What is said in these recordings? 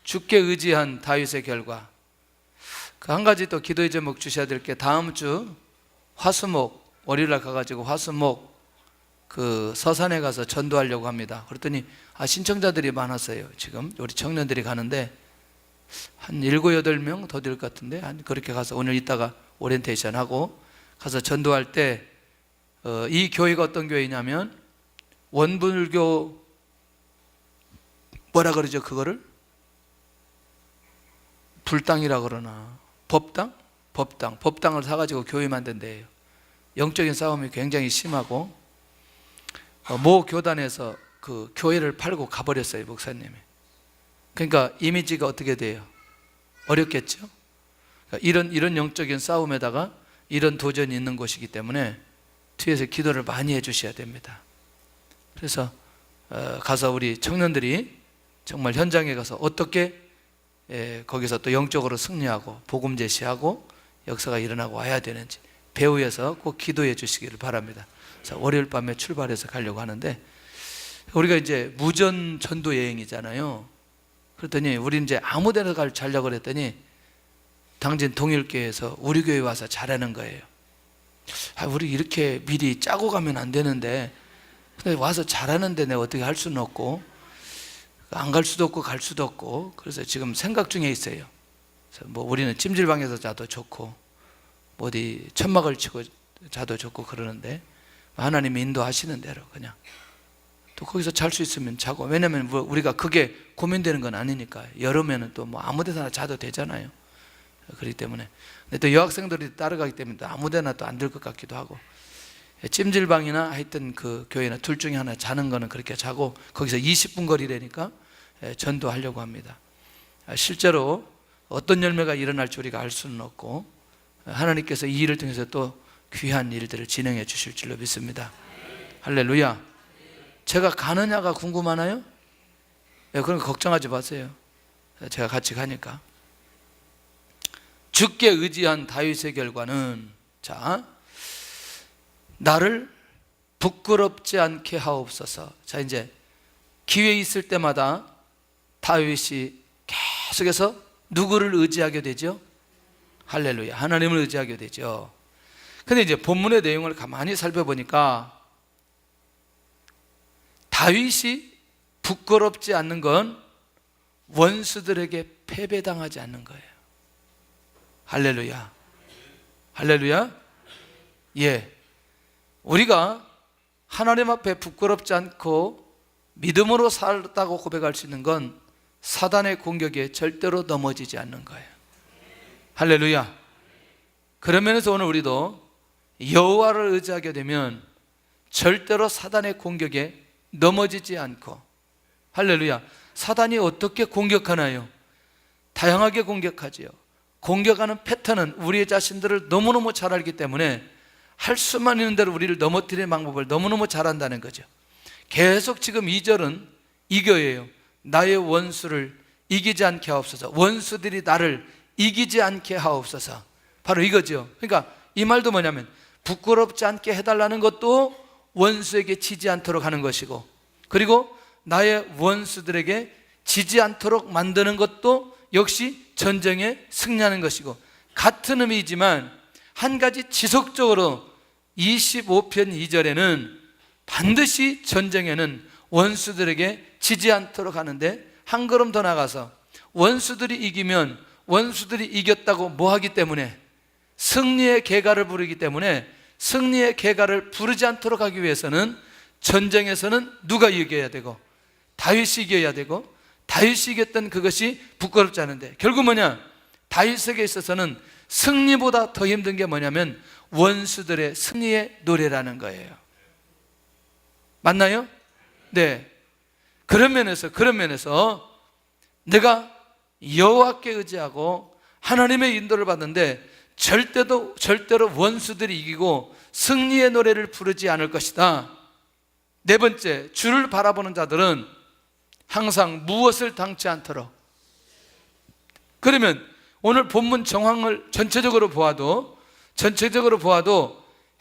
주께 의지한 다윗의 결과. 그 한 가지 또 기도의 제목 주셔야 될 게, 다음 주 화수목 월요일날 가가지고 화수목 그 서산에 가서 전도하려고 합니다. 그랬더니 신청자들이 많았어요. 지금 우리 청년들이 가는데 한 7, 8명 더 될 것 같은데, 그렇게 가서 오늘 이따가 오리엔테이션 하고 가서 전도할 때 이 교회가 어떤 교회냐면 원불교 뭐라 그러죠? 그거를 불당이라 그러나 법당을 사가지고 교회 만든대요. 영적인 싸움이 굉장히 심하고 모 교단에서 그 교회를 팔고 가버렸어요, 목사님이. 그러니까 이미지가 어떻게 돼요? 어렵겠죠? 그러니까 이런 영적인 싸움에다가 이런 도전이 있는 곳이기 때문에 뒤에서 기도를 많이 해주셔야 됩니다. 그래서 가서 우리 청년들이 정말 현장에 가서 어떻게 거기서 또 영적으로 승리하고 복음 제시하고 역사가 일어나고 와야 되는지 배후에서 꼭 기도해 주시기를 바랍니다. 그래서 월요일 밤에 출발해서 가려고 하는데, 우리가 이제 무전 전도 여행이잖아요. 그랬더니 우리 이제 아무 데나 가려고 그랬더니 당진 동일교회에서 우리 교회 와서 잘하는 거예요. 우리 이렇게 미리 짜고 가면 안 되는데, 근데 와서 잘하는데 내가 어떻게 할 수는 없고, 안 갈 수도 없고 갈 수도 없고, 그래서 지금 생각 중에 있어요. 그래서 뭐 우리는 찜질방에서 자도 좋고 어디 천막을 치고 자도 좋고 그러는데, 하나님이 인도하시는 대로 그냥 또 거기서 잘 수 있으면 자고, 왜냐면 우리가 그게 고민되는 건 아니니까. 여름에는 또 뭐 아무 데나 자도 되잖아요. 그렇기 때문에. 근데 또 여학생들이 따라가기 때문에 또 아무 데나 또 안 될 것 같기도 하고, 찜질방이나 하여튼 그 교회나 둘 중에 하나 자는 거는 그렇게 자고, 거기서 20분 거리라니까 전도하려고 합니다. 실제로 어떤 열매가 일어날지 우리가 알 수는 없고, 하나님께서 이 일을 통해서 또 귀한 일들을 진행해 주실 줄로 믿습니다. 할렐루야. 제가 가느냐가 궁금하나요? 그런 거 걱정하지 마세요. 제가 같이 가니까. 주께 의지한 다윗의 결과는, 자, 나를 부끄럽지 않게 하옵소서. 자, 이제 기회 있을 때마다 다윗이 계속해서 누구를 의지하게 되죠? 할렐루야. 하나님을 의지하게 되죠. 근데 이제 본문의 내용을 가만히 살펴보니까 다윗이 부끄럽지 않는 건 원수들에게 패배당하지 않는 거예요. 할렐루야. 할렐루야. 예. 우리가 하나님 앞에 부끄럽지 않고 믿음으로 살았다고 고백할 수 있는 건 사단의 공격에 절대로 넘어지지 않는 거예요. 할렐루야. 그런 면에서 오늘 우리도 여호와를 의지하게 되면 절대로 사단의 공격에 넘어지지 않고, 할렐루야. 사단이 어떻게 공격하나요? 다양하게 공격하지요. 공격하는 패턴은 우리 자신들을 너무너무 잘 알기 때문에 할 수만 있는 대로 우리를 넘어뜨리는 방법을 너무너무 잘 안다는 거죠. 계속 지금 2절은 이거예요. 나의 원수를 이기지 않게 하옵소서. 원수들이 나를 이기지 않게 하옵소서. 바로 이거죠. 그러니까 이 말도 뭐냐면 부끄럽지 않게 해달라는 것도 원수에게 지지 않도록 하는 것이고, 그리고 나의 원수들에게 지지 않도록 만드는 것도 역시 전쟁에 승리하는 것이고, 같은 의미이지만 한 가지 지속적으로 25편 2절에는 반드시 전쟁에는 원수들에게 지지 않도록 하는데, 한 걸음 더 나가서 원수들이 이기면 원수들이 이겼다고 뭐 하기 때문에? 승리의 계가를 부르기 때문에, 승리의 계가를 부르지 않도록 하기 위해서는 전쟁에서는 누가 이겨야 되고? 다윗이 이겨야 되고, 다윗이 이겼던 그것이 부끄럽지 않은데, 결국 뭐냐? 다윗에게 있어서는 승리보다 더 힘든 게 뭐냐면 원수들의 승리의 노래라는 거예요. 맞나요? 네. 그런 면에서 내가 여호와께 의지하고 하나님의 인도를 받는데 절대로 원수들이 이기고 승리의 노래를 부르지 않을 것이다. 네 번째, 주를 바라보는 자들은 항상 무엇을 당치 않도록. 그러면 오늘 본문 정황을 전체적으로 보아도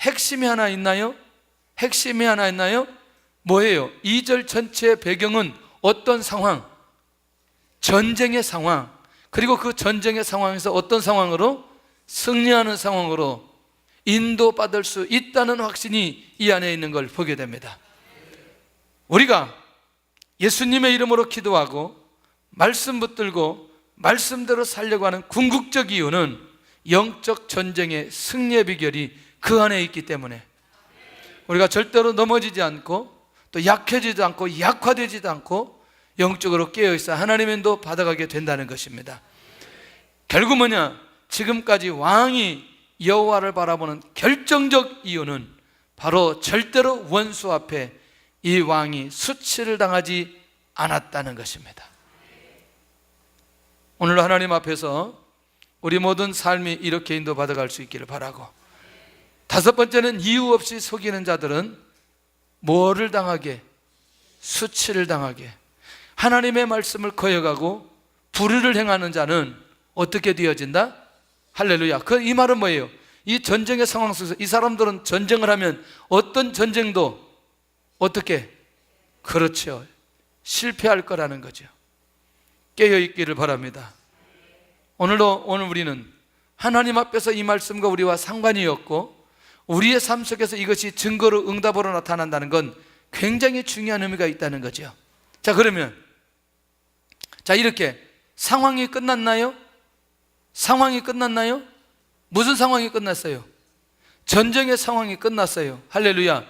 핵심이 하나 있나요? 뭐예요? 2절 전체의 배경은 어떤 상황? 전쟁의 상황, 그리고 그 전쟁의 상황에서 어떤 상황으로? 승리하는 상황으로 인도받을 수 있다는 확신이 이 안에 있는 걸 보게 됩니다. 우리가 예수님의 이름으로 기도하고 말씀 붙들고 말씀대로 살려고 하는 궁극적 이유는 영적 전쟁의 승리의 비결이 그 안에 있기 때문에 우리가 절대로 넘어지지 않고 또 약해지지도 않고 약화되지도 않고 영적으로 깨어있어 하나님의 인도 받아가게 된다는 것입니다. 결국 뭐냐? 지금까지 왕이 여호와를 바라보는 결정적 이유는 바로 절대로 원수 앞에 이 왕이 수치를 당하지 않았다는 것입니다. 오늘 하나님 앞에서 우리 모든 삶이 이렇게 인도받아갈 수 있기를 바라고, 다섯 번째는 이유 없이 속이는 자들은 뭐를 당하게? 수치를 당하게. 하나님의 말씀을 거역하고 불의를 행하는 자는 어떻게 되어진다? 할렐루야. 이 말은 뭐예요? 이 전쟁의 상황 속에서 이 사람들은 전쟁을 하면 어떤 전쟁도 어떻게? 그렇죠, 실패할 거라는 거죠. 깨어있기를 바랍니다. 오늘 우리는 하나님 앞에서 이 말씀과 우리와 상관이 없고 우리의 삶 속에서 이것이 증거로 응답으로 나타난다는 건 굉장히 중요한 의미가 있다는 거죠. 자, 그러면 이렇게 상황이 끝났나요? 상황이 끝났나요? 무슨 상황이 끝났어요? 전쟁의 상황이 끝났어요. 할렐루야.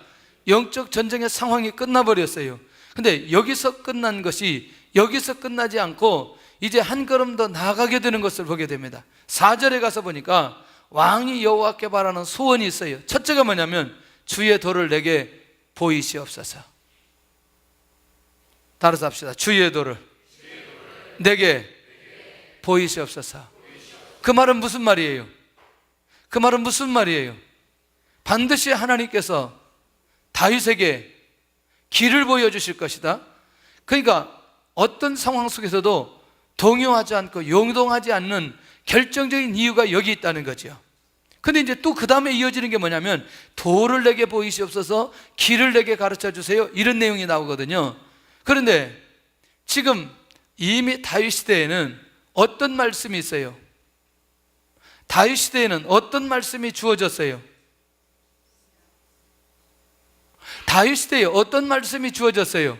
영적 전쟁의 상황이 끝나버렸어요. 근데 여기서 끝난 것이 여기서 끝나지 않고 이제 한 걸음 더 나아가게 되는 것을 보게 됩니다. 4절에 가서 보니까 왕이 여호와께 바라는 소원이 있어요. 첫째가 뭐냐면 주의 도를 내게 보이시옵소서. 따라서 합시다. 주의 도를 내게 보이시옵소서. 그 말은 무슨 말이에요? 그 말은 무슨 말이에요? 반드시 하나님께서 다윗에게 길을 보여주실 것이다. 그러니까 어떤 상황 속에서도 동요하지 않고 용동하지 않는 결정적인 이유가 여기 있다는 거죠. 근데 이제 또 그 다음에 이어지는 게 뭐냐면 도를 내게 보이시옵소서, 길을 내게 가르쳐 주세요, 이런 내용이 나오거든요. 그런데 지금 이미 다윗 시대에는 어떤 말씀이 있어요? 다윗 시대에는 어떤 말씀이 주어졌어요? 다윗 시대에 어떤 말씀이 주어졌어요?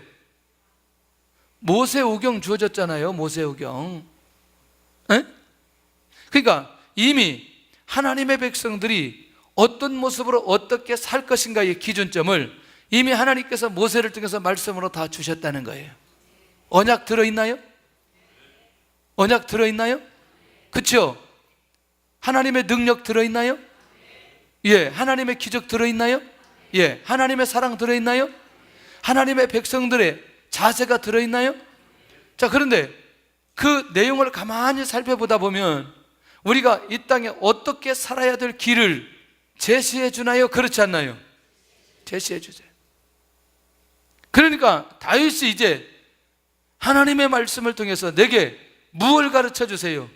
모세오경 주어졌잖아요. 모세오경. 에? 그러니까 이미 하나님의 백성들이 어떤 모습으로 어떻게 살 것인가의 기준점을 이미 하나님께서 모세를 통해서 말씀으로 다 주셨다는 거예요. 언약 들어있나요? 언약 들어있나요? 그렇죠? 하나님의 능력 들어있나요? 예. 하나님의 기적 들어있나요? 예. 하나님의 사랑 들어있나요? 하나님의 백성들의 자세가 들어있나요? 자, 그런데 그 내용을 가만히 살펴보다 보면 우리가 이 땅에 어떻게 살아야 될 길을 제시해 주나요? 그렇지 않나요? 제시해 주세요. 그러니까 다윗이 이제 하나님의 말씀을 통해서 내게 무엇을 가르쳐 주세요?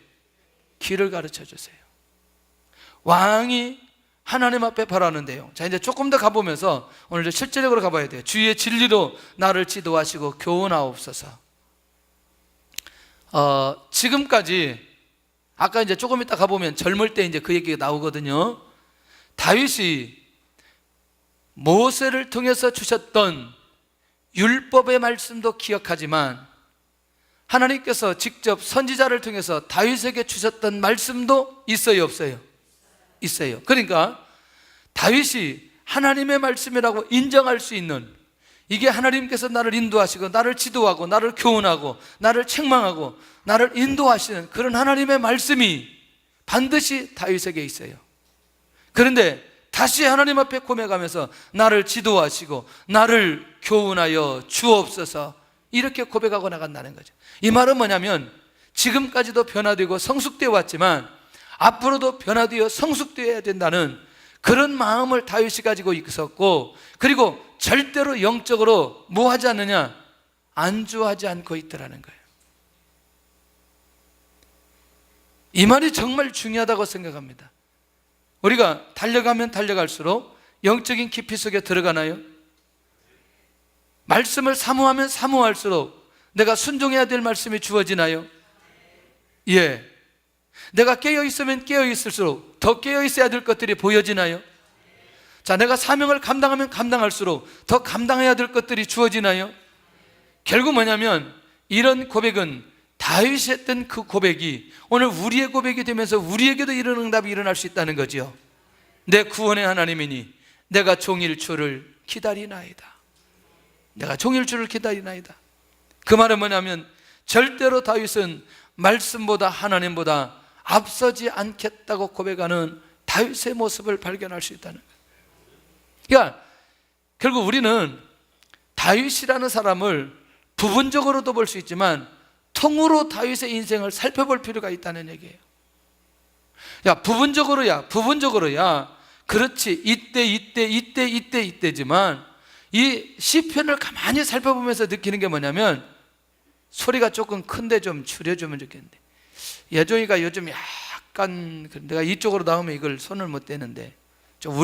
길을 가르쳐 주세요. 왕이 하나님 앞에 바라는데요. 자, 이제 조금 더 가보면서 오늘 실제적으로 가봐야 돼요. 주의 진리로 나를 지도하시고 교훈하옵소서. 지금까지 아까 이제 조금 이따 가보면 젊을 때 이제 그 얘기가 나오거든요. 다윗이 모세를 통해서 주셨던 율법의 말씀도 기억하지만 하나님께서 직접 선지자를 통해서 다윗에게 주셨던 말씀도 있어요, 없어요? 있어요. 그러니까 다윗이 하나님의 말씀이라고 인정할 수 있는, 이게 하나님께서 나를 인도하시고 나를 지도하고 나를 교훈하고 나를 책망하고 나를 인도하시는 그런 하나님의 말씀이 반드시 다윗에게 있어요. 그런데 다시 하나님 앞에 고백하면서 나를 지도하시고 나를 교훈하여 주옵소서, 이렇게 고백하고 나간다는 거죠. 이 말은 뭐냐면 지금까지도 변화되고 성숙되어 왔지만 앞으로도 변화되어 성숙되어야 된다는 그런 마음을 다윗이 가지고 있었고, 그리고 절대로 영적으로 뭐 하지 않느냐? 안주하지 않고 있더라는 거예요. 이 말이 정말 중요하다고 생각합니다. 우리가 달려가면 달려갈수록 영적인 깊이 속에 들어가나요? 말씀을 사모하면 사모할수록 내가 순종해야 될 말씀이 주어지나요? 예. 내가 깨어있으면 깨어있을수록 더 깨어있어야 될 것들이 보여지나요? 자, 내가 사명을 감당하면 감당할수록 더 감당해야 될 것들이 주어지나요? 결국 뭐냐면 이런 고백은 다윗이 했던 그 고백이 오늘 우리의 고백이 되면서 우리에게도 이런 응답이 일어날 수 있다는 거죠. 내 구원의 하나님이니 내가 종일 주를 기다리나이다. 내가 종일 주를 기다리나이다. 그 말은 뭐냐면 절대로 다윗은 말씀보다 하나님보다 앞서지 않겠다고 고백하는 다윗의 모습을 발견할 수 있다는 거예요. 그러니까 결국 우리는 다윗이라는 사람을 부분적으로도 볼 수 있지만 통으로 다윗의 인생을 살펴볼 필요가 있다는 얘기예요. 부분적으로야 그렇지, 이때지만 이 시편을 가만히 살펴보면서 느끼는 게 뭐냐면 소리가 조금 큰데 좀 줄여주면 좋겠는데, 예종이가 요즘 약간 내가 이쪽으로 나오면 이걸 손을 못 대는데 좀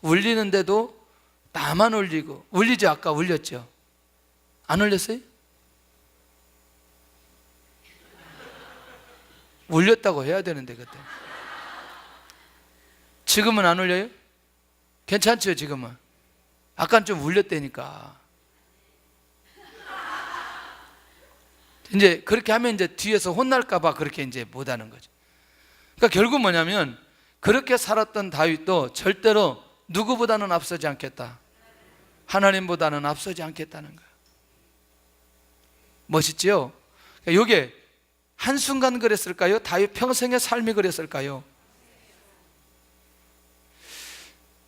울리는데도 나만 울리고, 울리죠? 아까 울렸죠? 안 울렸어요? 울렸다고 해야 되는데 그때. 지금은 안 울려요? 괜찮죠? 지금은 아까는 좀 울렸다니까. 이제 그렇게 하면 이제 뒤에서 혼날까봐 그렇게 이제 못하는 거죠. 그러니까 결국 뭐냐면 그렇게 살았던 다윗도 절대로 누구보다는 앞서지 않겠다, 하나님보다는 앞서지 않겠다는 거예요. 멋있지요? 이게 한순간 그랬을까요? 다윗 평생의 삶이 그랬을까요?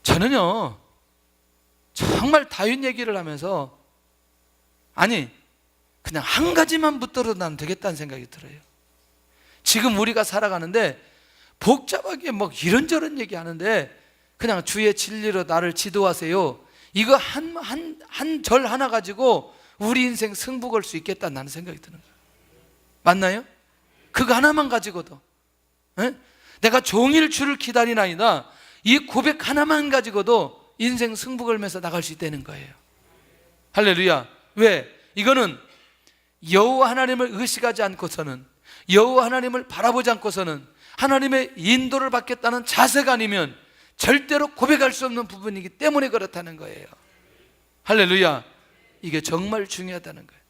저는요 정말 다윗 얘기를 하면서 그냥 한 가지만 붙들어도 난 되겠다는 생각이 들어요. 지금 우리가 살아가는데 복잡하게 이런저런 얘기하는데 그냥 주의 진리로 나를 지도하세요, 이거 한 절 하나 가지고 우리 인생 승부 걸 수 있겠다 나는 생각이 드는 거예요. 맞나요? 그거 하나만 가지고도 내가 종일 주를 기다리나이다, 이 고백 하나만 가지고도 인생 승부 걸면서 나갈 수 있다는 거예요. 할렐루야. 왜? 이거는 여호와 하나님을 의식하지 않고서는, 여호와 하나님을 바라보지 않고서는 하나님의 인도를 받겠다는 자세가 아니면 절대로 고백할 수 없는 부분이기 때문에 그렇다는 거예요. 할렐루야. 이게 정말 중요하다는 거예요.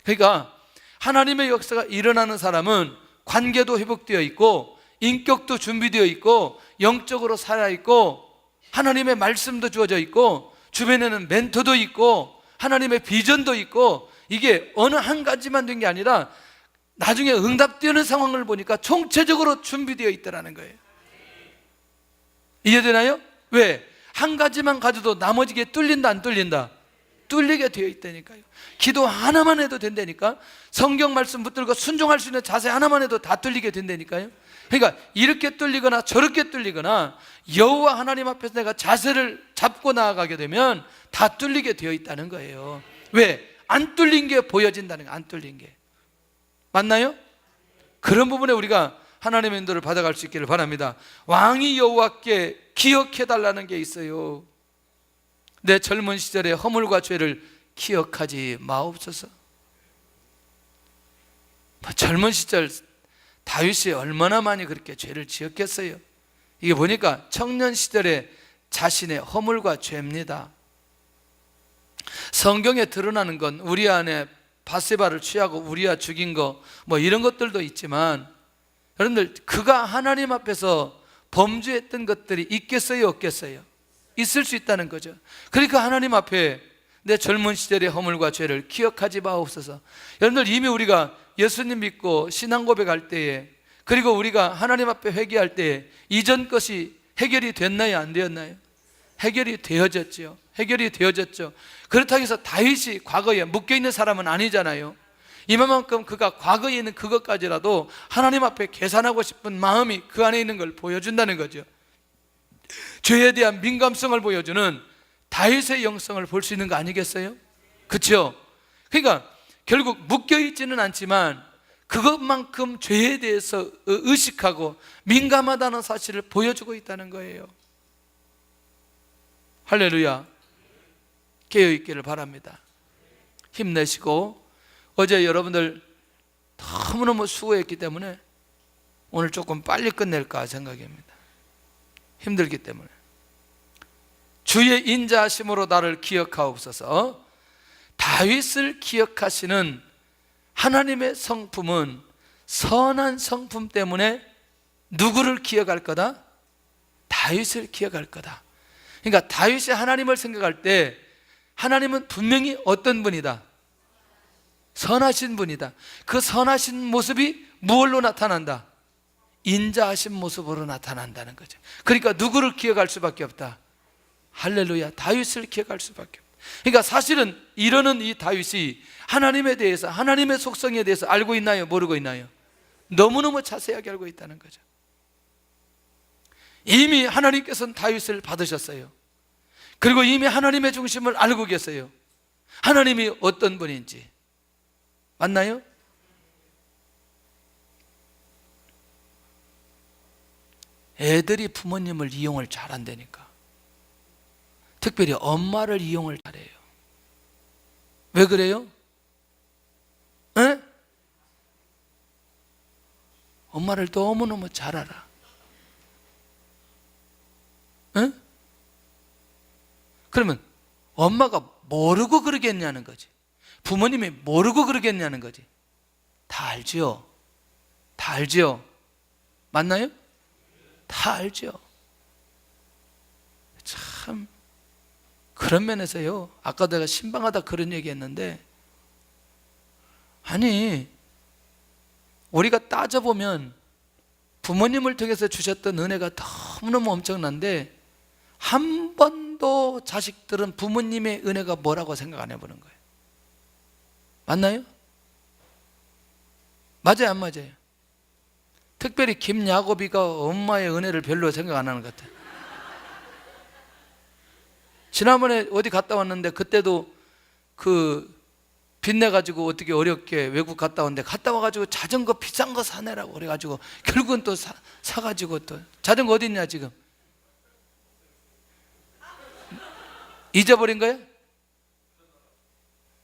그러니까 하나님의 역사가 일어나는 사람은 관계도 회복되어 있고 인격도 준비되어 있고 영적으로 살아있고 하나님의 말씀도 주어져 있고 주변에는 멘토도 있고 하나님의 비전도 있고, 이게 어느 한 가지만 된 게 아니라 나중에 응답되는 상황을 보니까 총체적으로 준비되어 있다는 거예요. 이해되나요? 왜? 한 가지만 가져도 나머지게 뚫린다 안 뚫린다? 뚫리게 되어 있다니까요. 기도 하나만 해도 된다니까. 성경 말씀 붙들고 순종할 수 있는 자세 하나만 해도 다 뚫리게 된다니까요. 그러니까 이렇게 뚫리거나 저렇게 뚫리거나 여호와 하나님 앞에서 내가 자세를 잡고 나아가게 되면 다 뚫리게 되어 있다는 거예요. 왜? 안 뚫린 게 보여진다는 거예요. 안 뚫린 게. 맞나요? 그런 부분에 우리가 하나님의 인도를 받아갈 수 있기를 바랍니다. 왕이 여호와께 기억해달라는 게 있어요. 내 젊은 시절의 허물과 죄를 기억하지 마옵소서. 젊은 시절 다윗이 얼마나 많이 그렇게 죄를 지었겠어요. 이게 보니까 청년 시절에 자신의 허물과 죄입니다. 성경에 드러나는 건 우리아 안에 바세바를 취하고 우리아 죽인 거 이런 것들도 있지만, 여러분들 그가 하나님 앞에서 범죄했던 것들이 있겠어요, 없겠어요? 있을 수 있다는 거죠. 그러니까 하나님 앞에 내 젊은 시절의 허물과 죄를 기억하지 마옵소서. 여러분들 이미 우리가 예수님 믿고 신앙 고백할 때에, 그리고 우리가 하나님 앞에 회개할 때에 이전 것이 해결이 됐나요, 안 되었나요? 해결이 되어졌죠. 해결이 되어졌죠. 그렇다고 해서 다윗이 과거에 묶여있는 사람은 아니잖아요. 이만큼 그가 과거에 있는 그것까지라도 하나님 앞에 계산하고 싶은 마음이 그 안에 있는 걸 보여준다는 거죠. 죄에 대한 민감성을 보여주는 다윗의 영성을 볼 수 있는 거 아니겠어요? 그렇죠? 그러니까 결국 묶여있지는 않지만 그것만큼 죄에 대해서 의식하고 민감하다는 사실을 보여주고 있다는 거예요. 할렐루야. 깨어있기를 바랍니다. 힘내시고 어제 여러분들 너무너무 수고했기 때문에 오늘 조금 빨리 끝낼까 생각입니다. 힘들기 때문에. 주의 인자하심으로 나를 기억하옵소서. 다윗을 기억하시는 하나님의 성품은 선한 성품 때문에 누구를 기억할 거다? 다윗을 기억할 거다. 그러니까 다윗이 하나님을 생각할 때 하나님은 분명히 어떤 분이다? 선하신 분이다. 그 선하신 모습이 무엇로 나타난다? 인자하신 모습으로 나타난다는 거죠. 그러니까 누구를 기억할 수밖에 없다? 할렐루야, 다윗을 기억할 수밖에 없다. 그러니까 사실은 이러는 이 다윗이 하나님에 대해서, 하나님의 속성에 대해서 알고 있나요? 모르고 있나요? 너무너무 자세하게 알고 있다는 거죠. 이미 하나님께서는 다윗을 받으셨어요. 그리고 이미 하나님의 중심을 알고 계세요. 하나님이 어떤 분인지. 맞나요? 애들이 부모님을 이용을 잘한다니까. 특별히 엄마를 이용을 잘해요. 왜 그래요? 에? 엄마를 너무너무 잘 알아. 에? 그러면 엄마가 모르고 그러겠냐는 거지. 부모님이 모르고 그러겠냐는 거지. 다 알죠. 다 알죠. 맞나요? 다 알죠. 참 그런 면에서요, 아까 내가 신방하다 그런 얘기 했는데, 아니 우리가 따져보면 부모님을 통해서 주셨던 은혜가 너무너무 엄청난데 한 번도 자식들은 부모님의 은혜가 뭐라고 생각 안 해보는 거예요. 맞나요? 맞아요, 안 맞아요? 특별히 김야곱이가 엄마의 은혜를 별로 생각 안 하는 것 같아요. 지난번에 어디 갔다 왔는데 그때도 그 빚내가지고 어떻게 어렵게 외국 갔다 왔는데, 갔다 와가지고 자전거 비싼 거 사내라고 그래가지고 결국은 또 사가지고 또. 자전거 어디 있냐 지금? 잊어버린 거야?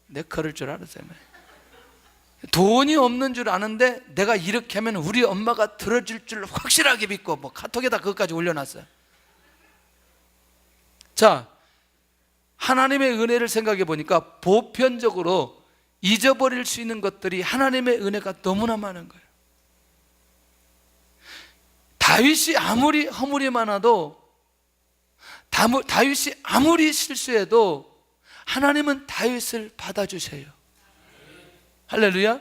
내 그럴 줄 알았어요. 돈이 없는 줄 아는데 내가 이렇게 하면 우리 엄마가 들어줄 줄 확실하게 믿고 뭐 카톡에다 그것까지 올려놨어요. 자, 하나님의 은혜를 생각해 보니까 보편적으로 잊어버릴 수 있는 것들이 하나님의 은혜가 너무나 많은 거예요. 다윗이 아무리 허물이 많아도, 다윗이 아무리 실수해도 하나님은 다윗을 받아주세요. 할렐루야.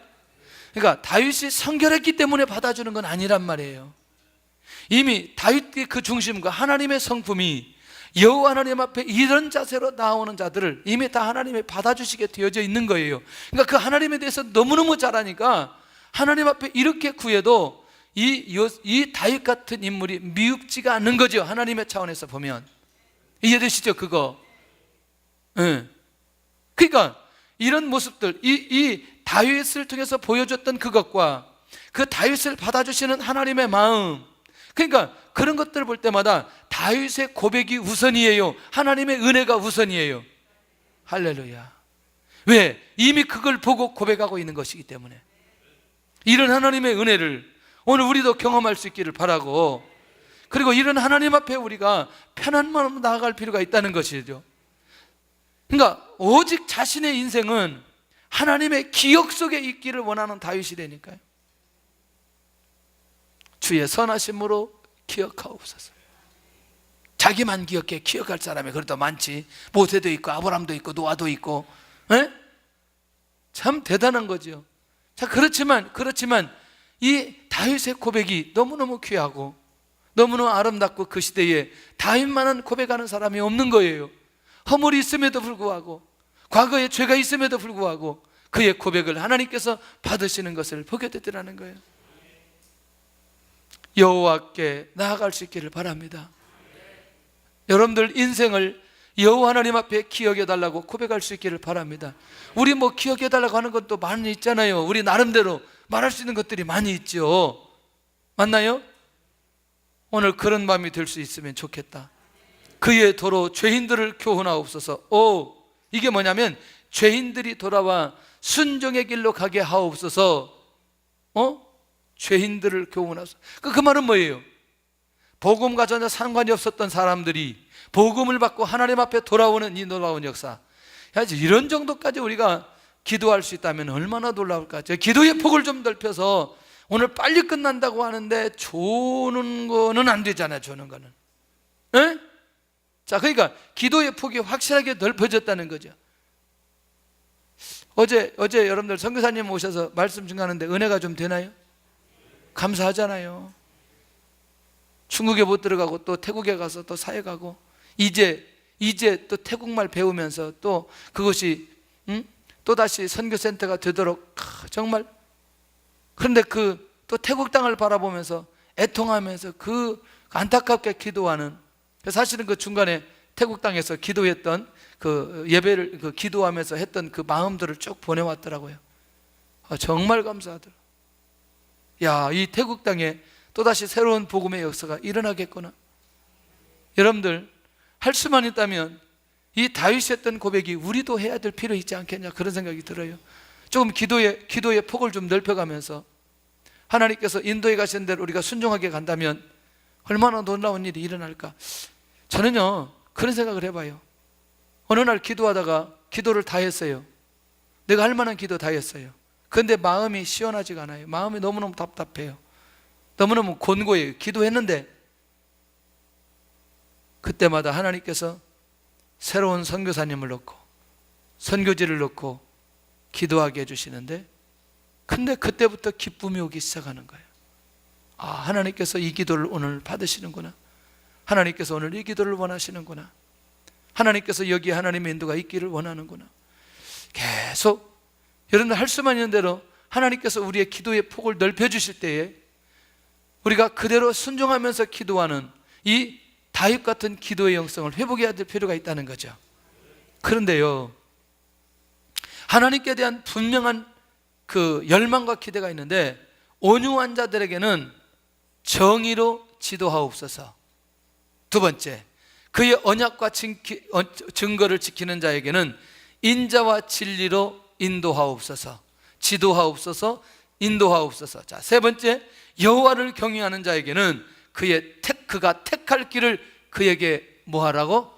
그러니까 다윗이 성결했기 때문에 받아주는 건 아니란 말이에요. 이미 다윗의 그 중심과 하나님의 성품이 여호와 하나님 앞에 이런 자세로 나오는 자들을 이미 다 하나님이 받아주시게 되어져 있는 거예요. 그러니까 그 하나님에 대해서 너무너무 잘 아니까 하나님 앞에 이렇게 구해도 이 다윗 같은 인물이 미흡지가 않는 거죠. 하나님의 차원에서 보면. 이해되시죠? 그거. 네. 그러니까 이런 모습들, 이 다윗을 통해서 보여줬던 그것과 그 다윗을 받아주시는 하나님의 마음, 그러니까 그런 것들을 볼 때마다 다윗의 고백이 우선이에요? 하나님의 은혜가 우선이에요? 할렐루야. 왜? 이미 그걸 보고 고백하고 있는 것이기 때문에. 이런 하나님의 은혜를 오늘 우리도 경험할 수 있기를 바라고, 그리고 이런 하나님 앞에 우리가 편한 마음으로 나아갈 필요가 있다는 것이죠. 그러니까 오직 자신의 인생은 하나님의 기억 속에 있기를 원하는 다윗이 되니까요. 주의 선하심으로 기억하옵소서. 자기만 기억해. 기억할 사람이 그래도 많지. 모세도 있고 아브람도 있고 노아도 있고. 에? 참 대단한 거죠. 자, 그렇지만 이 다윗의 고백이 너무너무 귀하고 너무너무 아름답고, 그 시대에 다윗만한 고백하는 사람이 없는 거예요. 허물이 있음에도 불구하고, 과거에 죄가 있음에도 불구하고 그의 고백을 하나님께서 받으시는 것을 보게 되더라는 거예요. 여호와께 나아갈 수 있기를 바랍니다. 여러분들 인생을 여호와 하나님 앞에 기억해 달라고 고백할 수 있기를 바랍니다. 우리 뭐 기억해 달라고 하는 것도 많이 있잖아요. 우리 나름대로 말할 수 있는 것들이 많이 있죠. 맞나요? 오늘 그런 마음이 들 수 있으면 좋겠다. 그의 도로 죄인들을 교훈하옵소서. 이게 뭐냐면 죄인들이 돌아와 순종의 길로 가게 하옵소서. 죄인들을 교훈하소서. 그 말은 뭐예요? 복음과 전혀 상관이 없었던 사람들이 복음을 받고 하나님 앞에 돌아오는 이 놀라운 역사, 이런 정도까지 우리가 기도할 수 있다면 얼마나 놀라울까. 기도의 폭을 좀 넓혀서 오늘 빨리 끝난다고 하는데 조는 거는 안 되잖아요. 조는 거는. 에? 자, 그러니까 기도의 폭이 확실하게 넓어졌다는 거죠. 어제 여러분들 선교사님 오셔서 말씀 증가하는데 은혜가 좀 되나요? 감사하잖아요. 중국에 못 들어가고 또 태국에 가서 또 사회 가고 이제 또 태국말 배우면서 또 그것이 또다시 선교센터가 되도록 정말. 그런데 또 태국 땅을 바라보면서 애통하면서 안타깝게 기도하는, 사실은 그 중간에 태국 땅에서 기도했던 예배를 기도하면서 했던 그 마음들을 쭉 보내왔더라고요. 정말 감사하더라고요. 이 태국 땅에 또다시 새로운 복음의 역사가 일어나겠구나. 여러분들 할 수만 있다면 이 다윗이 했던 고백이 우리도 해야 될 필요 있지 않겠냐, 그런 생각이 들어요. 조금 기도의 폭을 좀 넓혀가면서 하나님께서 인도에 가신 대로 우리가 순종하게 간다면 얼마나 놀라운 일이 일어날까. 저는요 그런 생각을 해봐요. 어느 날 기도하다가 기도를 다 했어요. 내가 할 만한 기도 다 했어요. 그런데 마음이 시원하지가 않아요. 마음이 너무너무 답답해요. 너무너무 곤고해요. 기도했는데 그때마다 하나님께서 새로운 선교사님을 넣고 선교지를 넣고 기도하게 해주시는데, 근데 그때부터 기쁨이 오기 시작하는 거예요. 하나님께서 이 기도를 오늘 받으시는구나. 하나님께서 오늘 이 기도를 원하시는구나. 하나님께서 여기에 하나님의 인도가 있기를 원하는구나. 계속 여러분들 할 수만 있는 대로 하나님께서 우리의 기도의 폭을 넓혀주실 때에 우리가 그대로 순종하면서 기도하는 이 다윗 같은 기도의 영성을 회복해야 될 필요가 있다는 거죠. 그런데요, 하나님께 대한 분명한 열망과 기대가 있는데 온유한 자들에게는 정의로 지도하옵소서. 두 번째, 그의 언약과 증거를 지키는 자에게는 인자와 진리로 인도하옵소서. 지도하옵소서, 인도하옵소서. 자, 세 번째, 여호와를 경외하는 자에게는 그가 택할 길을 그에게 뭐하라고?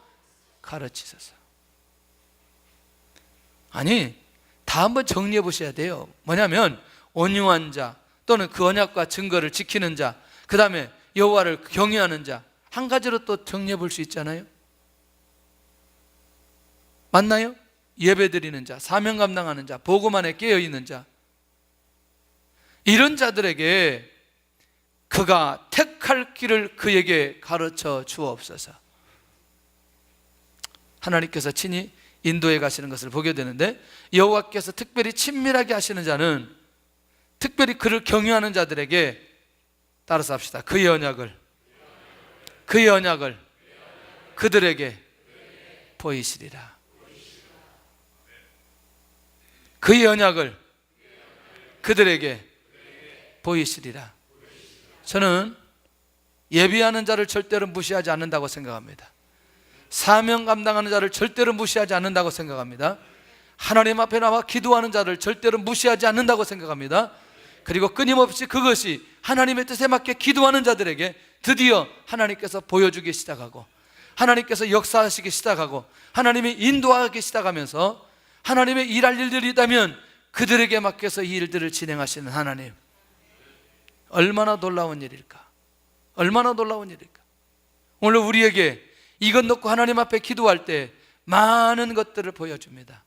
가르치소서. 다 한번 정리해 보셔야 돼요. 뭐냐면 온유한 자, 또는 그 언약과 증거를 지키는 자, 그 다음에 여호와를 경외하는 자, 한 가지로 또 정리해 볼 수 있잖아요. 맞나요? 예배드리는 자, 사명 감당하는 자, 복음 안에 깨어있는 자, 이런 자들에게 그가 택할 길을 그에게 가르쳐 주옵소서. 하나님께서 친히 인도에 가시는 것을 보게 되는데, 여호와께서 특별히 친밀하게 하시는 자는 특별히 그를 경외하는 자들에게, 따라서 합시다, 그의 언약을 그들에게 보이시리라. 그의 언약을 그들에게 보이시리라. 저는 예비하는 자를 절대로 무시하지 않는다고 생각합니다. 사명 감당하는 자를 절대로 무시하지 않는다고 생각합니다. 하나님 앞에 나와 기도하는 자를 절대로 무시하지 않는다고 생각합니다. 그리고 끊임없이 그것이 하나님의 뜻에 맞게 기도하는 자들에게 드디어 하나님께서 보여주기 시작하고, 하나님께서 역사하시기 시작하고, 하나님이 인도하기 시작하면서 하나님의 일할 일들이 있다면 그들에게 맡겨서 이 일들을 진행하시는 하나님, 얼마나 놀라운 일일까. 얼마나 놀라운 일일까. 오늘 우리에게 이것 놓고 하나님 앞에 기도할 때 많은 것들을 보여줍니다.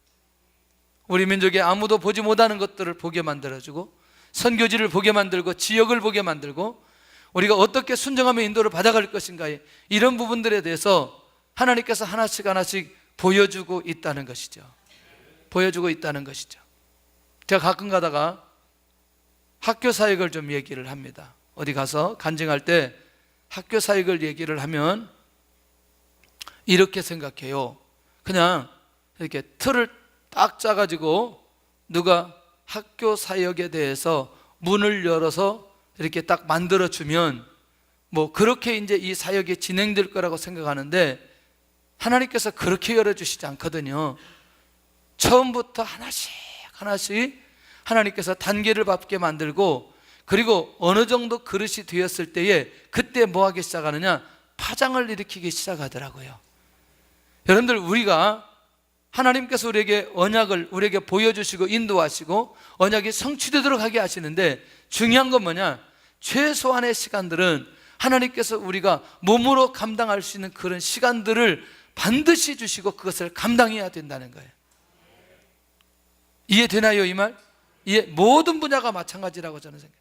우리 민족에 아무도 보지 못하는 것들을 보게 만들어주고, 선교지를 보게 만들고, 지역을 보게 만들고, 우리가 어떻게 순종하며 인도를 받아갈 것인가에 이런 부분들에 대해서 하나님께서 하나씩 하나씩 보여주고 있다는 것이죠. 보여주고 있다는 것이죠. 제가 가끔 가다가 학교 사역을 좀 얘기를 합니다. 어디 가서 간증할 때 학교 사역을 얘기를 하면 이렇게 생각해요. 그냥 이렇게 틀을 딱 짜가지고 누가 학교 사역에 대해서 문을 열어서 이렇게 딱 만들어주면 그렇게 이제 이 사역이 진행될 거라고 생각하는데, 하나님께서 그렇게 열어주시지 않거든요. 처음부터 하나씩 하나씩 하나님께서 단계를 밟게 만들고, 그리고 어느 정도 그릇이 되었을 때에 그때 뭐 하기 시작하느냐? 파장을 일으키기 시작하더라고요. 여러분들, 우리가 하나님께서 우리에게 언약을 우리에게 보여주시고 인도하시고 언약이 성취되도록 하게 하시는데, 중요한 건 뭐냐? 최소한의 시간들은 하나님께서 우리가 몸으로 감당할 수 있는 그런 시간들을 반드시 주시고 그것을 감당해야 된다는 거예요. 이해되나요, 이 말? 모든 분야가 마찬가지라고 저는 생각해요.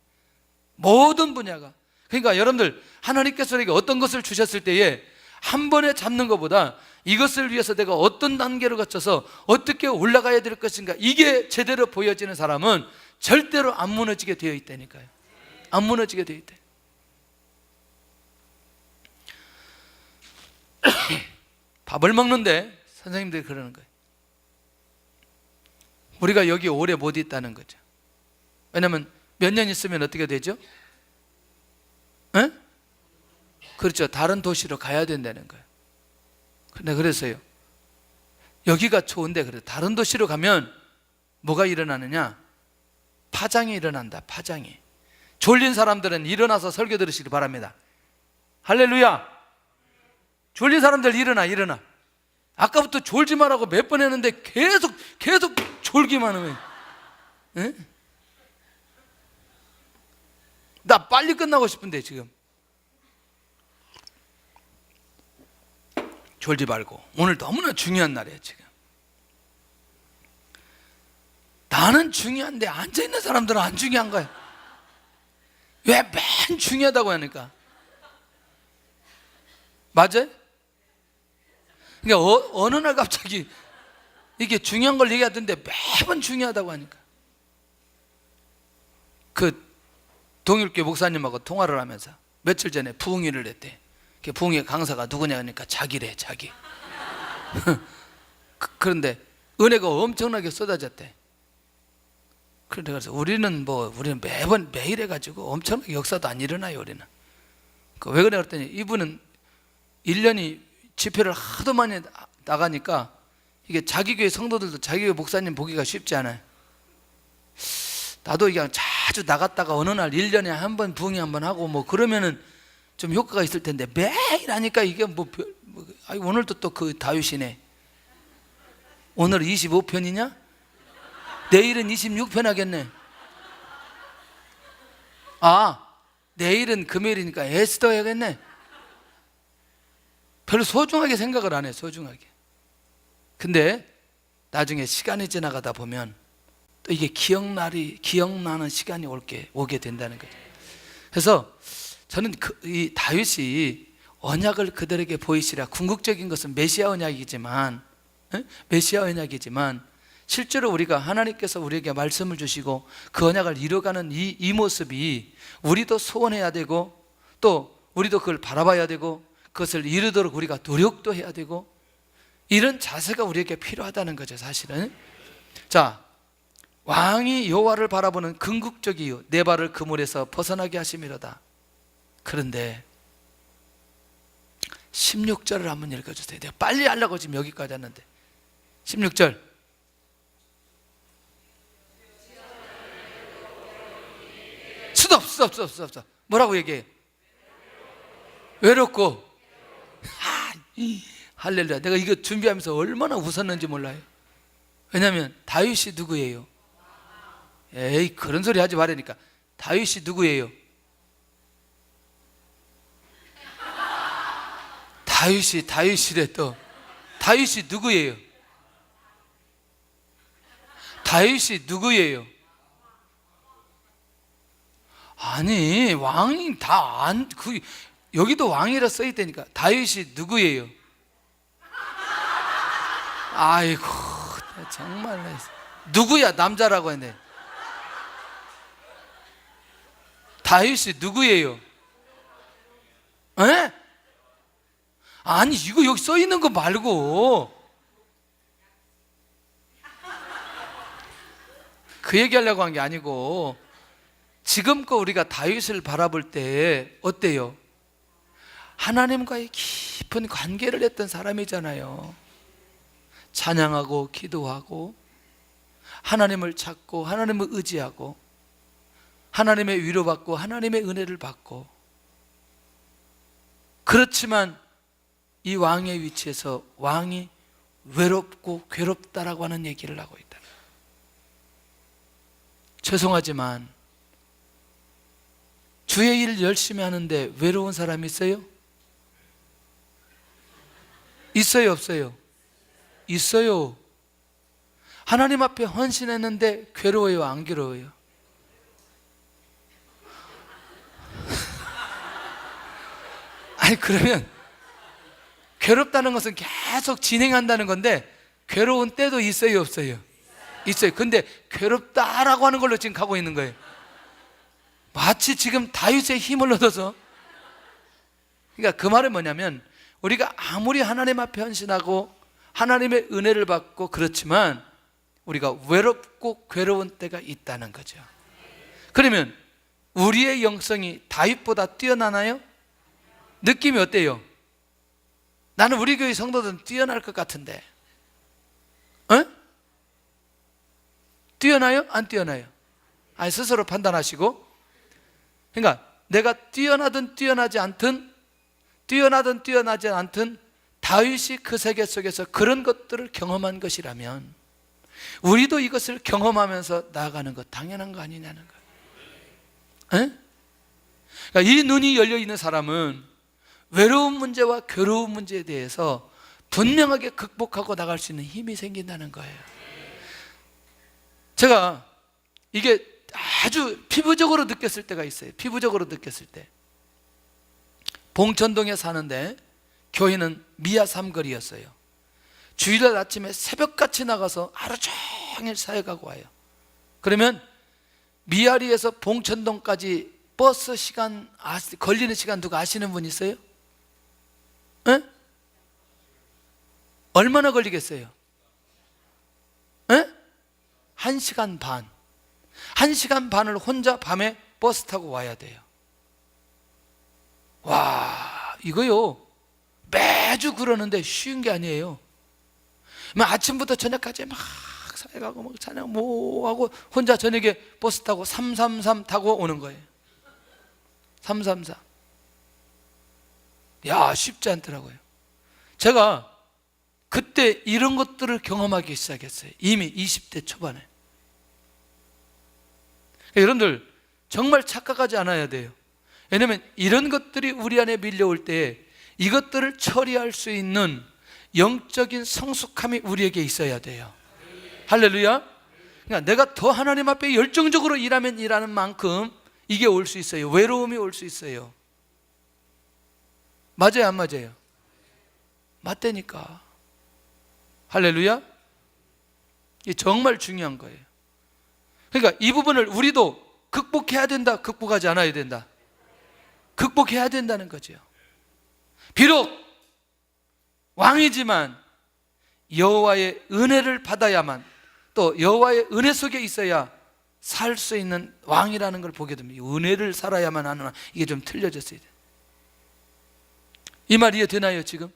모든 분야가. 그러니까 여러분들, 하나님께서 우리에게 어떤 것을 주셨을 때에 한 번에 잡는 것보다 이것을 위해서 내가 어떤 단계를 거쳐서 어떻게 올라가야 될 것인가, 이게 제대로 보여지는 사람은 절대로 안 무너지게 되어 있다니까요. 안 무너지게 되어 있다. 밥을 먹는데 선생님들이 그러는 거예요. 우리가 여기 오래 못 있다는 거죠. 왜냐하면 몇 년 있으면 어떻게 되죠? 에? 그렇죠. 다른 도시로 가야 된다는 거예요. 근데 그래서요, 여기가 좋은데 그래, 다른 도시로 가면 뭐가 일어나느냐? 파장이 일어난다. 파장이. 졸린 사람들은 일어나서 설교 들으시기 바랍니다. 할렐루야. 졸린 사람들 일어나. 아까부터 졸지 말라고 몇 번 했는데 계속 졸기만 하면, 에? 나 빨리 끝나고 싶은데 지금. 졸지 말고. 오늘 너무나 중요한 날이에요. 지금 나는 중요한데 앉아있는 사람들은 안 중요한 거야. 왜 맨 중요하다고 하니까? 맞아요? 그러니까 어느 날 갑자기 이게 중요한 걸 얘기하던데 매번 중요하다고 하니까. 그 동일교 목사님하고 통화를 하면서 며칠 전에 부흥회를 했대. 그 부흥회 강사가 누구냐 하니까 자기래, 자기. 그런데 은혜가 엄청나게 쏟아졌대. 그런데 그래서 우리는 매일 해가지고 엄청나게 역사도 안 일어나요, 우리는. 왜 그래 그랬더니 이분은 1년이 집회를 하도 많이 나가니까 이게 자기 교회 성도들도 자기 교회 목사님 보기가 쉽지 않아요. 나도 그냥 자주 나갔다가 어느 날 1년에 한 번 부흥회 한 번 하고 뭐 그러면은 좀 효과가 있을 텐데 매일 하니까 이게 오늘도 또 그 다윗이네. 오늘 25편이냐? 내일은 26편 하겠네. 내일은 금요일이니까 에스더 해야겠네. 별로 소중하게 생각을 안 해, 소중하게. 근데 나중에 시간이 지나가다 보면 또 이게 기억나는 시간이 오게 된다는 거죠. 그래서 저는 이 다윗이 언약을 그들에게 보이시라, 궁극적인 것은 메시아 언약이지만 실제로 우리가 하나님께서 우리에게 말씀을 주시고 그 언약을 이뤄가는 이 모습이 우리도 소원해야 되고, 또 우리도 그걸 바라봐야 되고, 그것을 이루도록 우리가 노력도 해야 되고, 이런 자세가 우리에게 필요하다는 거죠, 사실은. 자, 왕이 여호와를 바라보는 궁극적 이유, 내 발을 그물에서 벗어나게 하심이로다. 그런데 16절을 한번 읽어주세요. 내가 빨리 하려고 지금 여기까지 왔는데 16절. 스톱. 뭐라고 얘기해? 외롭고. 할렐루야. 내가 이거 준비하면서 얼마나 웃었는지 몰라요. 왜냐하면 다윗이 누구예요? 에이, 그런 소리 하지 말라니까. 다윗이 누구예요? 다윗이래 또. 다윗이 누구예요? 다윗이 누구예요? 아니, 왕이 여기도 왕이라 써있다니까. 다윗이 누구예요? 아이고, 정말 누구야? 남자라고 했네. 다윗이 누구예요? 에? 아니, 이거 여기 써있는 거 말고 그 얘기하려고 한 게 아니고, 지금껏 우리가 다윗을 바라볼 때 어때요? 하나님과의 깊은 관계를 했던 사람이잖아요. 찬양하고 기도하고 하나님을 찾고 하나님을 의지하고 하나님의 위로받고 하나님의 은혜를 받고, 그렇지만 이 왕의 위치에서 왕이 외롭고 괴롭다라고 하는 얘기를 하고 있다. 죄송하지만 주의 일 열심히 하는데 외로운 사람이 있어요? 있어요, 없어요? 있어요. 하나님 앞에 헌신했는데 괴로워요, 안 괴로워요? 아니, 그러면 괴롭다는 것은 계속 진행한다는 건데 괴로운 때도 있어요, 없어요? 있어요. 근데 괴롭다라고 하는 걸로 지금 가고 있는 거예요. 마치 지금 다윗의 힘을 얻어서. 그러니까 그 말은 뭐냐면, 우리가 아무리 하나님 앞에 헌신하고 하나님의 은혜를 받고 그렇지만 우리가 외롭고 괴로운 때가 있다는 거죠. 그러면 우리의 영성이 다윗보다 뛰어나나요? 느낌이 어때요? 나는 우리 교회 성도들은 뛰어날 것 같은데. 뛰어나요? 안 뛰어나요? 아니, 스스로 판단하시고. 그러니까 내가 뛰어나든 뛰어나지 않든, 뛰어나든 뛰어나지 않든 다윗이 그 세계 속에서 그런 것들을 경험한 것이라면 우리도 이것을 경험하면서 나아가는 것 당연한 거 아니냐는 거예요. 그러니까 이 눈이 열려 있는 사람은 외로운 문제와 괴로운 문제에 대해서 분명하게 극복하고 나갈 수 있는 힘이 생긴다는 거예요. 제가 이게 아주 피부적으로 느꼈을 때가 있어요. 피부적으로 느꼈을 때. 봉천동에 사는데 교회는 미아 삼거리였어요. 주일날 아침에 새벽같이 나가서 하루 종일 사역하고 와요. 그러면 미아리에서 봉천동까지 버스 시간 걸리는 시간 누가 아시는 분 있어요? 얼마나 걸리겠어요? 1시간 반. 1시간 반을 혼자 밤에 버스 타고 와야 돼요. 와, 이거요 매주 그러는데 쉬운 게 아니에요. 아침부터 저녁까지 막 사역하고 막 찬양 뭐 하고 혼자 저녁에 버스 타고 333 타고 오는 거예요. 333. 야, 쉽지 않더라고요. 제가 그때 이런 것들을 경험하기 시작했어요. 이미 20대 초반에. 여러분들 정말 착각하지 않아야 돼요. 왜냐하면 이런 것들이 우리 안에 밀려올 때 이것들을 처리할 수 있는 영적인 성숙함이 우리에게 있어야 돼요. 할렐루야. 그러니까 내가 더 하나님 앞에 열정적으로 일하면 일하는 만큼 이게 올 수 있어요. 외로움이 올 수 있어요. 맞아요, 안 맞아요? 맞다니까. 할렐루야. 이게 정말 중요한 거예요. 그러니까 이 부분을 우리도 극복해야 된다, 극복하지 않아야 된다? 극복해야 된다는 거죠. 비록 왕이지만 여호와의 은혜를 받아야만, 또 여호와의 은혜 속에 있어야 살 수 있는 왕이라는 걸 보게 됩니다. 은혜를 살아야만 하는 왕, 이게 좀 틀려졌어요. 이 말 이해되나요 지금?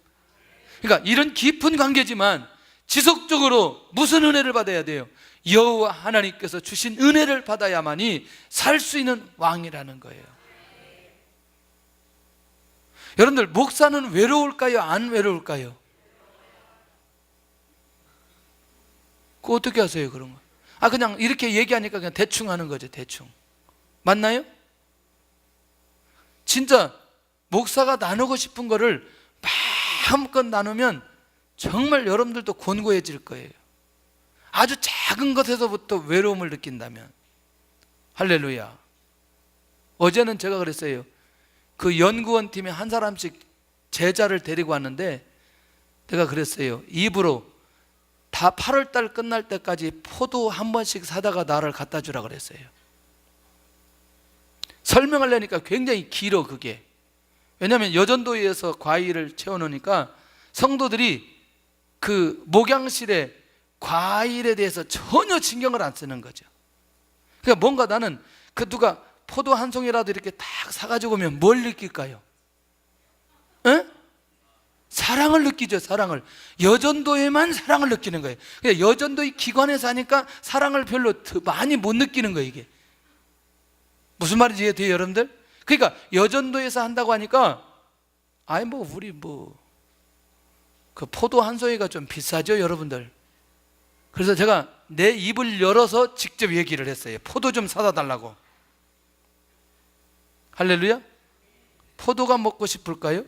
그러니까 이런 깊은 관계지만 지속적으로 무슨 은혜를 받아야 돼요? 여호와 하나님께서 주신 은혜를 받아야만이 살 수 있는 왕이라는 거예요. 여러분들 목사는 외로울까요? 안 외로울까요? 그거 어떻게 하세요 그런 거? 그냥 이렇게 얘기하니까 그냥 대충 하는 거죠. 대충. 맞나요? 진짜 목사가 나누고 싶은 거를 마음껏 나누면 정말 여러분들도 곤고해질 거예요. 아주 작은 것에서부터 외로움을 느낀다면. 할렐루야. 어제는 제가 그랬어요. 그 연구원 팀에 한 사람씩 제자를 데리고 왔는데 내가 그랬어요. 입으로 다 8월달 끝날 때까지 포도 한 번씩 사다가 나를 갖다 주라 그랬어요. 설명하려니까 굉장히 길어 그게. 왜냐하면 여전도에서 과일을 채워놓으니까 성도들이 그 목양실에 과일에 대해서 전혀 신경을 안 쓰는 거죠. 그러니까 뭔가 나는 그 누가 포도 한 송이라도 이렇게 딱 사가지고 오면 뭘 느낄까요? 사랑을 느끼죠. 사랑을. 여전도에만 사랑을 느끼는 거예요. 그냥 여전도 이 기관에서 하니까 사랑을 별로 많이 못 느끼는 거예요. 이게 무슨 말인지 이해돼요, 여러분들? 그러니까 여전도에서 한다고 하니까 아이 뭐 우리 뭐 그 포도 한 송이가 좀 비싸죠, 여러분들. 그래서 제가 내 입을 열어서 직접 얘기를 했어요. 포도 좀 사다 달라고. 할렐루야. 포도가 먹고 싶을까요?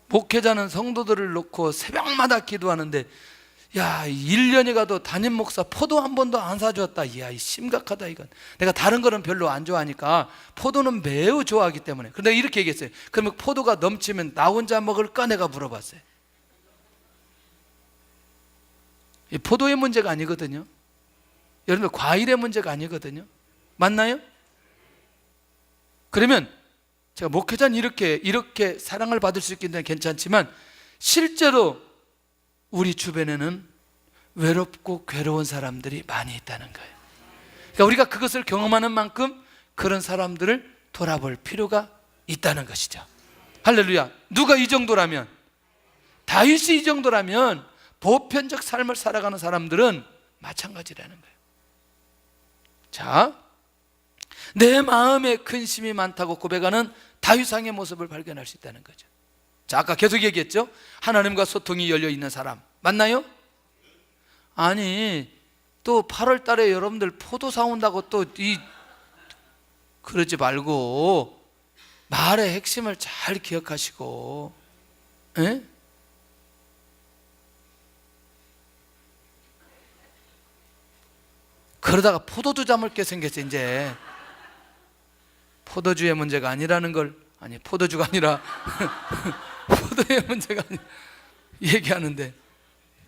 목회자는 성도들을 놓고 새벽마다 기도하는데, 야, 1년이 가도 담임 목사 포도 한 번도 안 사주었다. 이야, 심각하다 이건. 내가 다른 거는 별로 안 좋아하니까 포도는 매우 좋아하기 때문에. 그런데 이렇게 얘기했어요. 그러면 포도가 넘치면 나 혼자 먹을까? 내가 물어봤어요. 이 포도의 문제가 아니거든요. 여러분들 과일의 문제가 아니거든요. 맞나요? 그러면 제가 목회자는 이렇게 사랑을 받을 수 있기는 괜찮지만 실제로 우리 주변에는 외롭고 괴로운 사람들이 많이 있다는 거예요. 그러니까 우리가 그것을 경험하는 만큼 그런 사람들을 돌아볼 필요가 있다는 것이죠. 할렐루야. 누가 이 정도라면, 다윗이 이 정도라면 보편적 삶을 살아가는 사람들은 마찬가지라는 거예요. 자, 내 마음에 근심이 많다고 고백하는 다윗왕의 모습을 발견할 수 있다는 거죠. 자, 아까 계속 얘기했죠. 하나님과 소통이 열려 있는 사람 맞나요? 아니, 또 8월 달에 여러분들 포도 사온다고 또 그러지 말고 말의 핵심을 잘 기억하시고, 에? 그러다가 포도주 잠을 깨 생겼어. 이제 포도주의 문제가 아니라는 걸, 아니 포도주가 아니라 포도의 문제가 아니라 얘기하는데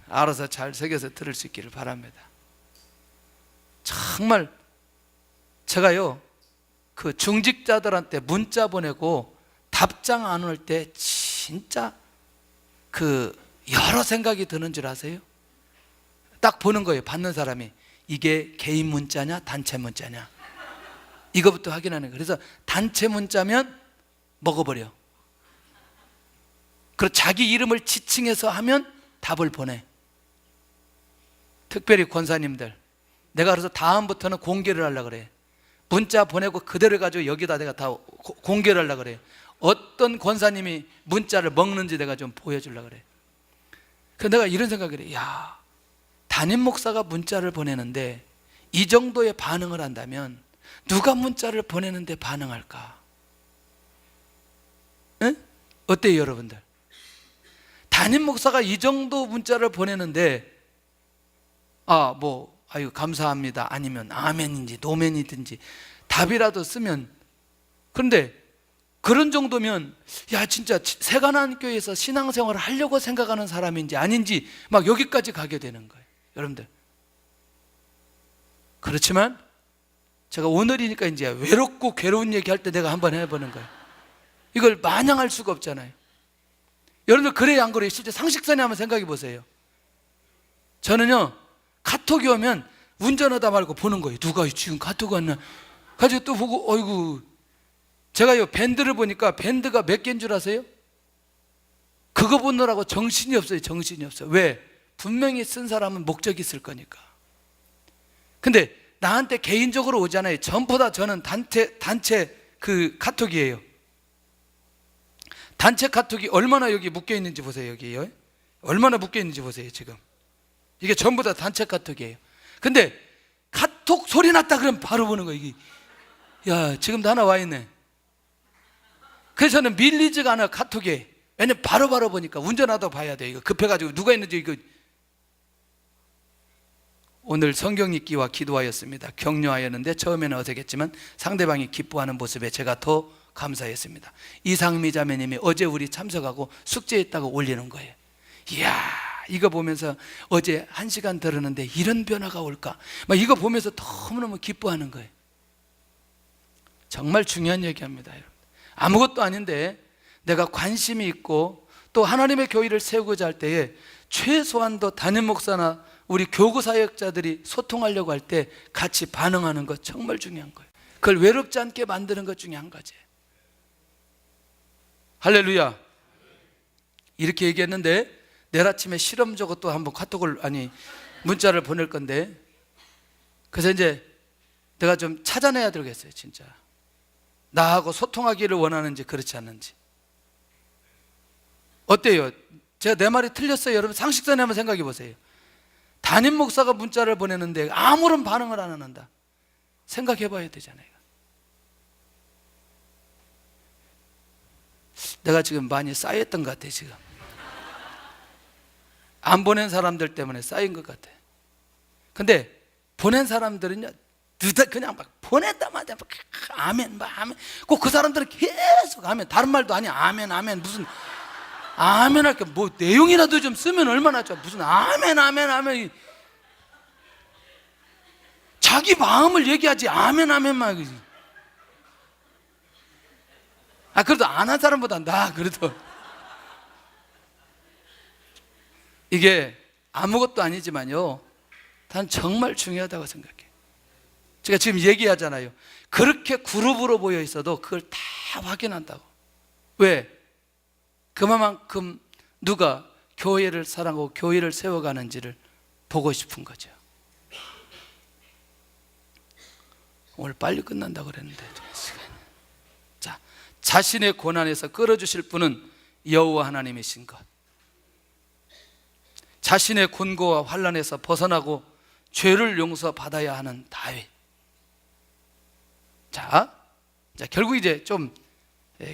알아서 잘 새겨서 들을 수 있기를 바랍니다. 정말 제가요, 그 중직자들한테 문자 보내고 답장 안 올 때 진짜 그 여러 생각이 드는 줄 아세요? 딱 보는 거예요. 받는 사람이 이게 개인 문자냐 단체 문자냐 이거부터 확인하는 거예요. 그래서 단체 문자면 먹어버려. 그리고 자기 이름을 지칭해서 하면 답을 보내. 특별히 권사님들, 내가 그래서 다음부터는 공개를 하려고 그래. 문자 보내고 그대로 가지고 여기다 내가 다 공개를 하려고 그래. 어떤 권사님이 문자를 먹는지 내가 좀 보여주려고 그래. 그래서 내가 이런 생각을 해. 야, 담임 목사가 문자를 보내는데 이 정도의 반응을 한다면 누가 문자를 보내는데 반응할까? 응? 어때요, 여러분들? 담임 목사가 이 정도 문자를 보내는데 아유 감사합니다 아니면 아멘인지 노멘이든지 답이라도 쓰면, 그런데 그런 정도면 야 진짜 새가난 교회에서 신앙생활을 하려고 생각하는 사람인지 아닌지 막 여기까지 가게 되는 거예요, 여러분들. 그렇지만 제가 오늘이니까 이제 외롭고 괴로운 얘기할 때 내가 한번 해보는 거예요. 이걸 마냥 할 수가 없잖아요. 여러분들 그래야 안 그래요? 실제 상식선에 한번 생각해 보세요. 저는요 카톡이 오면 운전하다 말고 보는 거예요. 누가 지금 카톡 왔나 가지고 또 보고, 어이구, 제가요 밴드를 보니까 밴드가 몇 개인 줄 아세요? 그거 보느라고 정신이 없어요. 정신이 없어요. 왜? 분명히 쓴 사람은 목적이 있을 거니까. 근데 나한테 개인적으로 오잖아요. 전부 다 저는 단체 그 카톡이에요. 단체 카톡이 얼마나 여기 묶여 있는지 보세요. 여기요. 얼마나 묶여 있는지 보세요. 지금 이게 전부 다 단체 카톡이에요. 근데 카톡 소리 났다 그러면 바로 보는 거예요. 이게 야 지금도 하나 와 있네. 그래서 저는 밀리지가 않아요, 카톡에. 왜냐면 바로바로 보니까 운전하다 봐야 돼요. 이거 급해가지고 누가 있는지 이거. 오늘 성경 읽기와 기도하였습니다. 격려하였는데 처음에는 어색했지만 상대방이 기뻐하는 모습에 제가 더 감사했습니다. 이상미 자매님이 어제 우리 참석하고 숙제했다고 올리는 거예요. 이야, 이거 보면서 어제 1시간 들었는데 이런 변화가 올까? 막 이거 보면서 너무너무 기뻐하는 거예요. 정말 중요한 얘기합니다, 여러분. 아무것도 아닌데 내가 관심이 있고 또 하나님의 교회를 세우고자 할 때에 최소한도 담임 목사나 우리 교구 사역자들이 소통하려고 할 때 같이 반응하는 것 정말 중요한 거예요. 그걸 외롭지 않게 만드는 것 중에 한 가지예요. 할렐루야. 이렇게 얘기했는데 내일 아침에 실험적으로 또 한번 문자를 보낼 건데, 그래서 이제 내가 좀 찾아내야 되겠어요. 진짜 나하고 소통하기를 원하는지 그렇지 않는지. 어때요? 제가 내 말이 틀렸어요? 여러분 상식선에 한번 생각해 보세요. 담임 목사가 문자를 보내는데 아무런 반응을 안 한다. 생각해 봐야 되잖아요. 내가 지금 많이 쌓였던 것 같아. 지금 안 보낸 사람들 때문에 쌓인 것 같아. 근데 보낸 사람들은요, 그냥 막 보냈다마자 막 아멘, 막 아멘. 꼭 그 사람들은 계속 아멘. 다른 말도 아니야. 아멘, 아멘. 무슨 아멘 할게 뭐 내용이라도 좀 쓰면 얼마나 좋아. 무슨 아멘, 아멘, 아멘. 자기 마음을 얘기하지 아멘, 아멘만. 그래도 안 한 사람보다 나 그래도. 이게 아무것도 아니지만요, 난 정말 중요하다고 생각해. 제가 지금 얘기하잖아요. 그렇게 그룹으로 모여 있어도 그걸 다 확인한다고. 왜? 그만큼 누가 교회를 사랑하고 교회를 세워가는지를 보고 싶은 거죠. 오늘 빨리 끝난다고 그랬는데 자, 자신의 고난에서 끌어주실 분은 여호와 하나님이신 것. 자신의 곤고와 환난에서 벗어나고 죄를 용서받아야 하는 다윗. 자, 결국 이제 좀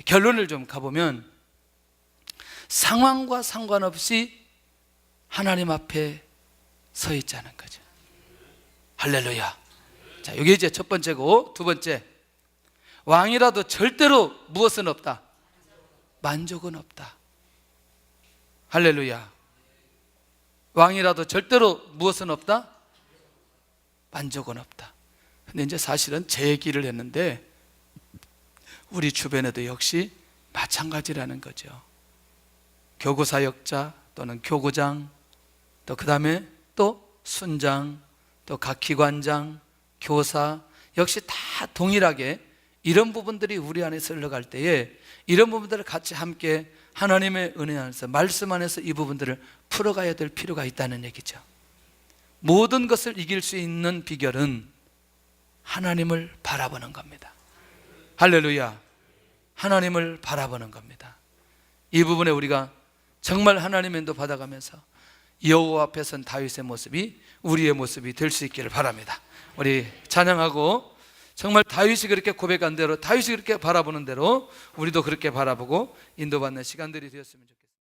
결론을 좀 가보면, 상황과 상관없이 하나님 앞에 서 있자는 거죠. 할렐루야. 자, 이게 이제 첫 번째고, 두 번째, 왕이라도 절대로 무엇은 없다? 만족은 없다. 할렐루야. 왕이라도 절대로 무엇은 없다? 만족은 없다. 근데 이제 사실은 제 얘기를 했는데 우리 주변에도 역시 마찬가지라는 거죠. 교구사역자 또는 교구장, 또 그 다음에 또 순장, 또 각 기관장, 교사, 역시 다 동일하게 이런 부분들이 우리 안에서 흘러갈 때에 이런 부분들을 같이 함께 하나님의 은혜 안에서, 말씀 안에서 이 부분들을 풀어가야 될 필요가 있다는 얘기죠. 모든 것을 이길 수 있는 비결은 하나님을 바라보는 겁니다. 할렐루야. 하나님을 바라보는 겁니다. 이 부분에 우리가 정말 하나님의 인도 받아가면서 여호와 앞에 선 다윗의 모습이 우리의 모습이 될 수 있기를 바랍니다. 우리 찬양하고 정말 다윗이 그렇게 고백한 대로, 다윗이 그렇게 바라보는 대로 우리도 그렇게 바라보고 인도받는 시간들이 되었으면 좋겠습니다.